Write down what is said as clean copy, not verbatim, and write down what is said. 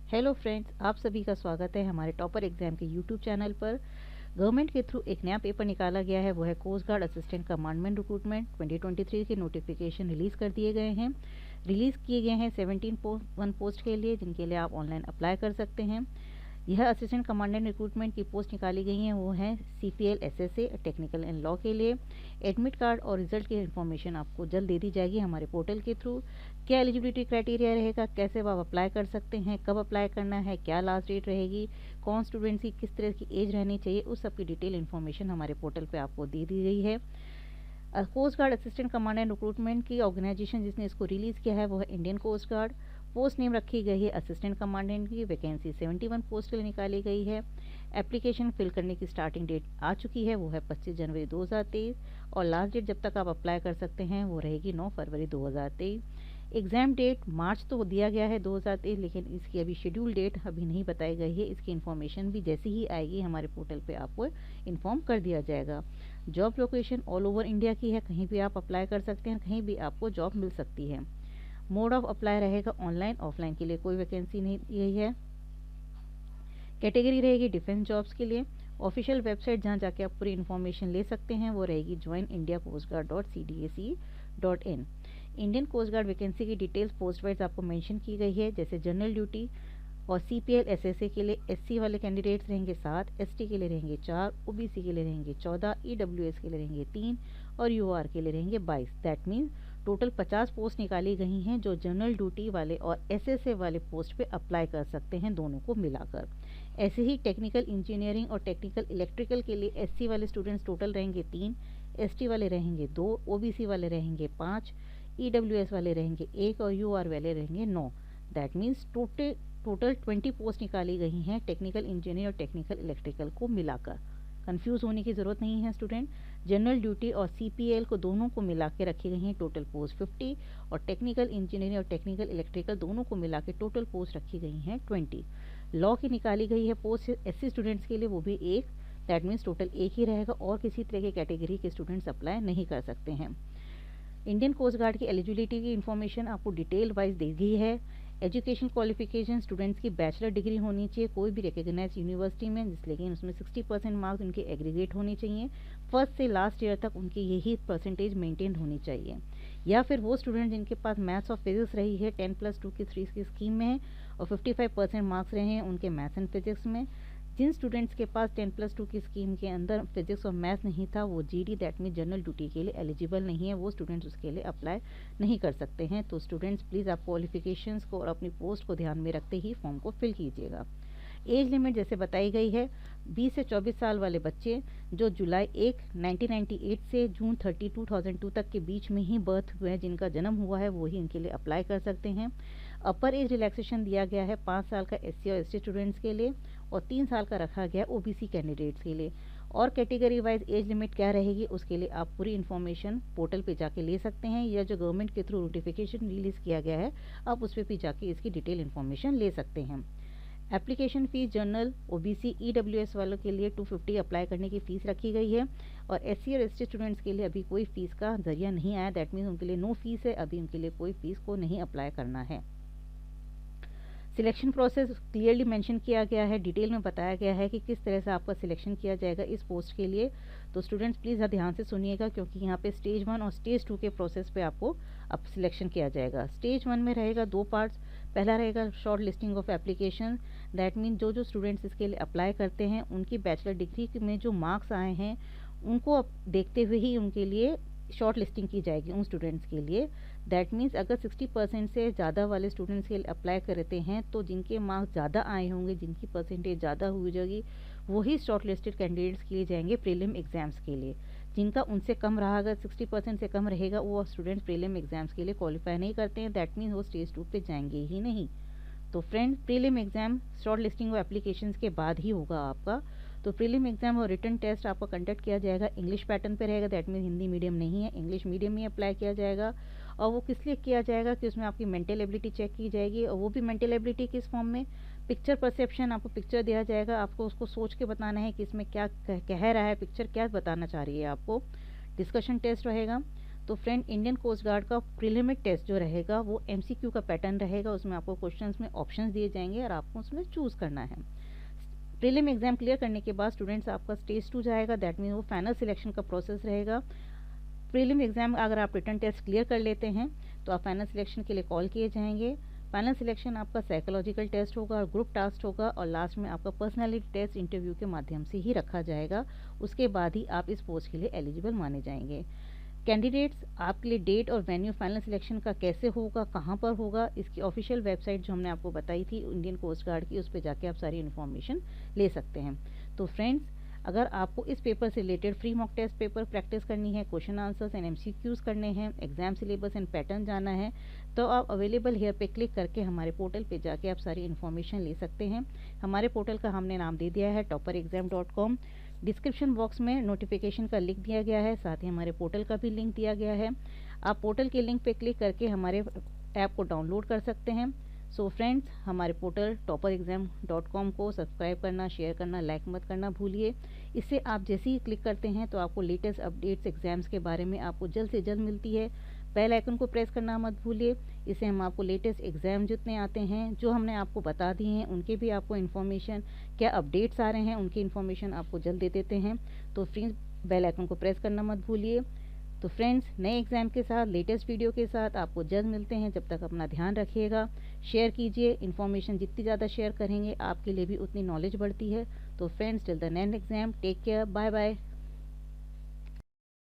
Hello friends, आप सभी का स्वागत है हमारे टॉपर एग्जाम के यूट्यूब चैनल पर। गवर्नमेंट के थ्रू एक नया पेपर निकाला गया है, वो है coast guard assistant commandment recruitment 2023 के नोटिफिकेशन रिलीज़ कर दिए गए हैं। रिलीज़ किए गए हैं 17 पोस्ट के लिए, जिनके लिए आप ऑनलाइन अप्लाई कर सकते हैं। यह असिस्टेंट कमांडेंट रिक्रूटमेंट की पोस्ट निकाली गई हैं, वो हैं CPL SSA technical and law के लिए। एडमिट कार्ड और रिजल्ट की इन्फॉर्मेशन आपको जल्द दे दी जाएगी हमारे पोर्टल के थ्रू। क्या एलिजिबिलिटी क्राइटेरिया रहेगा, कैसे आप अप्लाई कर सकते हैं, कब अप्लाई करना है, क्या लास्ट डेट रहेगी, कौन स्टूडेंट्स की किस तरह की एज रहनी चाहिए, उस सब की डिटेल इन्फॉर्मेशन हमारे पोर्टल पे आपको दे दी गई है। Coast guard assistant commandant recruitment की ऑर्गेनाइजेशन जिसने इसको रिलीज़ किया है वो है Indian coast guard. Post name रखी गई है असिस्टेंट कमांडेंट की। वैकेंसी 71 पोस्ट के लिए निकाली गई है। एप्लीकेशन फिल करने की स्टार्टिंग डेट आ चुकी है, वो है 25 जनवरी 2023 और लास्ट डेट जब तक आप अप्लाई कर सकते हैं वो रहेगी 9 फरवरी 2023। एग्ज़ाम डेट मार्च तो दिया गया है 2023, लेकिन इसकी अभी शेड्यूल डेट अभी नहीं बताई गई है। इसकी इन्फॉर्मेशन भी जैसी ही आएगी हमारे पोर्टल पे आपको इन्फॉर्म कर दिया जाएगा। Job location all over India की है, कहीं भी आप अप्लाई कर सकते हैं, कहीं भी आपको जॉब मिल सकती है। मोड ऑफ अप्लाई रहेगा ऑनलाइन, ऑफलाइन के लिए कोई वैकेंसी नहीं दी गई है। कैटेगरी रहेगी डिफेंस जॉब्स के लिए। ऑफिशियल वेबसाइट जहां जाके आप पूरी इन्फॉर्मेशन ले सकते हैं वो रहेगी joinindiacoastguard.cdac.in। Indian coast guard vacancy की डिटेल्स पोस्ट वाइज आपको मेंशन की गई है, जैसे जनरल ड्यूटी और CPL SSA के लिए SC वाले कैंडिडेट्स रहेंगे 7, ST के लिए रहेंगे 4, OBC के लिए रहेंगे 14, EWS के लिए रहेंगे 3 और UR के लिए रहेंगे 22। दैट मीन्स टोटल 50 पोस्ट निकाली गई हैं जो जनरल ड्यूटी वाले और SSA वाले पोस्ट पे अप्लाई कर सकते हैं, दोनों को मिलाकर। ऐसे ही टेक्निकल इंजीनियरिंग और टेक्निकल इलेक्ट्रिकल के लिए SC वाले स्टूडेंट्स टोटल रहेंगे 3, ST वाले रहेंगे 2, OBC वाले रहेंगे 5, EWS वाले रहेंगे 1 और UR वाले रहेंगे 9। दैट मीन्स टोटल 20 पोस्ट निकाली गई हैं टेक्निकल इंजीनियर और टेक्निकल इलेक्ट्रिकल को मिलाकर। कंफ्यूज होने की ज़रूरत नहीं है स्टूडेंट। जनरल ड्यूटी और CPL को दोनों को मिला के रखी गई हैं टोटल पोस्ट 50 और टेक्निकल इंजीनियरिंग और टेक्निकल इलेक्ट्रिकल दोनों को मिला के टोटल पोस्ट रखी गई हैं 20। लॉ की निकाली गई है पोस्ट SC स्टूडेंट्स के लिए, वो भी एक। दैट मीन्स टोटल एक ही रहेगा और किसी तरह की कैटेगरी के स्टूडेंट्स अप्लाई नहीं कर सकते हैं। इंडियन कोस्ट गार्ड की एलिजिबिलिटी की इन्फॉर्मेशन आपको डिटेल वाइज दी गई है। एजुकेशन क्वालिफिकेशन स्टूडेंट्स की बैचलर डिग्री होनी चाहिए कोई भी रिकग्नाइज यूनिवर्सिटी में, लेकिन उसमें 60% मार्क्स उनके एग्रीगेट होने चाहिए। फर्स्ट से लास्ट ईयर तक उनकी यही परसेंटेज मेंटेन होनी चाहिए। या फिर वो स्टूडेंट जिनके पास मैथ्स और फिजिक्स रही है 10+2 की 3 की स्कीम में है और 55% मार्क्स रहे हैं उनके मैथ्स एंड फिजिक्स में। जिन स्टूडेंट्स के पास 10+2 की स्कीम के अंदर फिजिक्स और मैथ नहीं था वो GD that mean general duty के लिए एलिजिबल नहीं है, वो स्टूडेंट्स उसके लिए अप्लाई नहीं कर सकते हैं। तो स्टूडेंट्स प्लीज़ आप क्वालिफिकेशंस को और अपनी पोस्ट को ध्यान में रखते ही फॉर्म को फिल कीजिएगा। एज लिमिट जैसे बताई गई है 20 से 24 साल वाले बच्चे जो जुलाई 1 1998 से जून 30 2002 तक के बीच में ही बर्थ हुए हैं, जिनका जन्म हुआ है, वो ही इनके लिए अप्लाई कर सकते हैं। अपर एज रिलैक्सेशन दिया गया है 5 साल का SC और ST स्टूडेंट्स के लिए और 3 साल का रखा गया OBC कैंडिडेट्स के लिए। और कैटेगरी वाइज एज लिमिट क्या रहेगी उसके लिए आप पूरी इन्फॉर्मेशन पोर्टल पे जाके ले सकते हैं, या जो गवर्नमेंट के थ्रू नोटिफिकेशन रिलीज़ किया गया है आप उस पर भी जाके इसकी डिटेल इन्फॉर्मेशन ले सकते हैं। Application fees general OBC EWS वालों के लिए 250 अप्लाई करने की फ़ीस रखी गई है और SC और ST स्टूडेंट्स के लिए अभी कोई फ़ीस का जरिया नहीं आया। दैट मीन्स उनके लिए नो फीस है, अभी उनके लिए कोई फ़ीस को नहीं अप्लाई करना है। सिलेक्शन प्रोसेस क्लियरली मेंशन किया गया है, डिटेल में बताया गया है कि किस तरह से आपका सिलेक्शन किया जाएगा इस पोस्ट के लिए। तो स्टूडेंट्स प्लीज़ ध्यान से सुनिएगा, क्योंकि यहाँ पे स्टेज 1 और स्टेज 2 के प्रोसेस पे आपको अब सिलेक्शन किया जाएगा। स्टेज 1 में रहेगा 2 पार्ट्स। पहला रहेगा short listing of application. That mean जो स्टूडेंट्स इसके लिए अप्लाई करते हैं उनकी बैचलर डिग्री में जो मार्क्स आए हैं उनको देखते हुए ही उनके लिए शॉर्ट लिस्टिंग की जाएगी उन स्टूडेंट्स के लिए। दैट मीन्स अगर 60% से ज़्यादा वाले स्टूडेंट्स के लिए अप्लाई करते हैं तो जिनके मार्क्स ज़्यादा आए होंगे, जिनकी परसेंटेज ज़्यादा हो जाएगी, वही शॉर्ट लिस्टेड कैंडिडेट्स के लिए जाएंगे प्रीलिम एग्ज़ाम्स के लिए। जिनका उनसे कम रहा, अगर 60% से कम रहेगा, वो स्टूडेंट्स प्रीलिम एग्ज़ाम्स के लिए क्वालिफाई नहीं करते हैं। दैट मीन्स वो स्टेज 2 पे जाएंगे ही नहीं। तो friend, prelim exam short listing और एप्लीकेशंस के बाद ही होगा आपका। तो प्रीलिम एग्ज़ाम और रिटन टेस्ट आपका कंडक्ट किया जाएगा इंग्लिश पैटर्न पे रहेगा। दैट मीन हिंदी मीडियम नहीं है, इंग्लिश मीडियम में अप्लाई किया जाएगा। और वो किस लिए किया जाएगा कि उसमें आपकी मेंटल एबिलिटी चेक की जाएगी, और वो भी मेंटल एबिलिटी किस फॉर्म में, पिक्चर परसेप्शन। आपको पिक्चर दिया जाएगा, आपको उसको सोच के बताना है कि इसमें क्या कह रहा है, पिक्चर क्या बताना चाह रही है आपको। डिस्कशन टेस्ट रहेगा। तो फ्रेंड, इंडियन कोस्ट गार्ड का प्रीलिमिनरी टेस्ट जो रहेगा वो एमसीक्यू का पैटर्न रहेगा। उसमें आपको क्वेश्चंस में ऑप्शंस दिए जाएंगे और आपको उसमें चूज़ करना है। प्रीलिम एग्जाम क्लियर करने के बाद स्टूडेंट्स आपका स्टेज 2 जाएगा, दैट मीन वो फाइनल सिलेक्शन का प्रोसेस रहेगा। प्रीलिम एग्जाम अगर आप रिटन टेस्ट क्लियर कर लेते हैं तो आप फाइनल सिलेक्शन के लिए कॉल किए जाएंगे। फाइनल सिलेक्शन आपका साइकोलॉजिकल टेस्ट होगा और ग्रुप टास्क होगा, और लास्ट में आपका पर्सनालिटी टेस्ट इंटरव्यू के माध्यम से ही रखा जाएगा। उसके बाद ही आप इस पोस्ट के लिए एलिजिबल माने जाएंगे। कैंडिडेट्स, आपके लिए डेट और वेन्यू फाइनल सिलेक्शन का कैसे होगा, कहाँ पर होगा, इसकी ऑफिशियल वेबसाइट जो हमने आपको बताई थी इंडियन कोस्ट गार्ड की, उस पर जाके आप सारी इन्फॉर्मेशन ले सकते हैं। तो फ्रेंड्स, अगर आपको इस पेपर से related free mock test paper practice करनी है, क्वेश्चन आंसर्स एंड एमसीक्यूज करने हैं, एग्जाम सिलेबस एंड पैटर्न जाना है, तो आप अवेलेबल हेयर पे क्लिक करके हमारे पोर्टल पे जाके आप सारी इन्फॉर्मेशन ले सकते हैं। हमारे पोर्टल का हमने नाम दे दिया है topperexam.com। डिस्क्रिप्शन बॉक्स में नोटिफिकेशन का लिंक दिया गया है, साथ ही हमारे पोर्टल का भी लिंक दिया गया है। आप पोर्टल के लिंक पे क्लिक करके हमारे ऐप को डाउनलोड कर सकते हैं। सो फ्रेंड्स, हमारे पोर्टल topperexam.com को सब्सक्राइब करना, शेयर करना, लाइक मत करना भूलिए। इससे आप जैसे ही क्लिक करते हैं तो आपको लेटेस्ट अपडेट्स एग्जाम्स के बारे में आपको जल्द से जल्द मिलती है। बेल आइकन को प्रेस करना मत भूलिए। इससे हम आपको लेटेस्ट एग्ज़ाम जितने आते हैं, जो हमने आपको बता दिए हैं, उनके भी आपको इन्फॉर्मेशन, क्या अपडेट्स आ रहे हैं, उनकी इन्फॉर्मेशन आपको जल्द दे देते हैं। तो फ्रेंड्स, बेल आइकन को प्रेस करना मत भूलिए। तो फ्रेंड्स, नए एग्ज़ाम के साथ, लेटेस्ट वीडियो के साथ आपको जल्द मिलते हैं। जब तक अपना ध्यान रखिएगा, शेयर कीजिए। इन्फॉर्मेशन जितनी ज़्यादा शेयर करेंगे आपके लिए भी उतनी नॉलेज बढ़ती है। तो friends, till the next exam, take care, bye bye.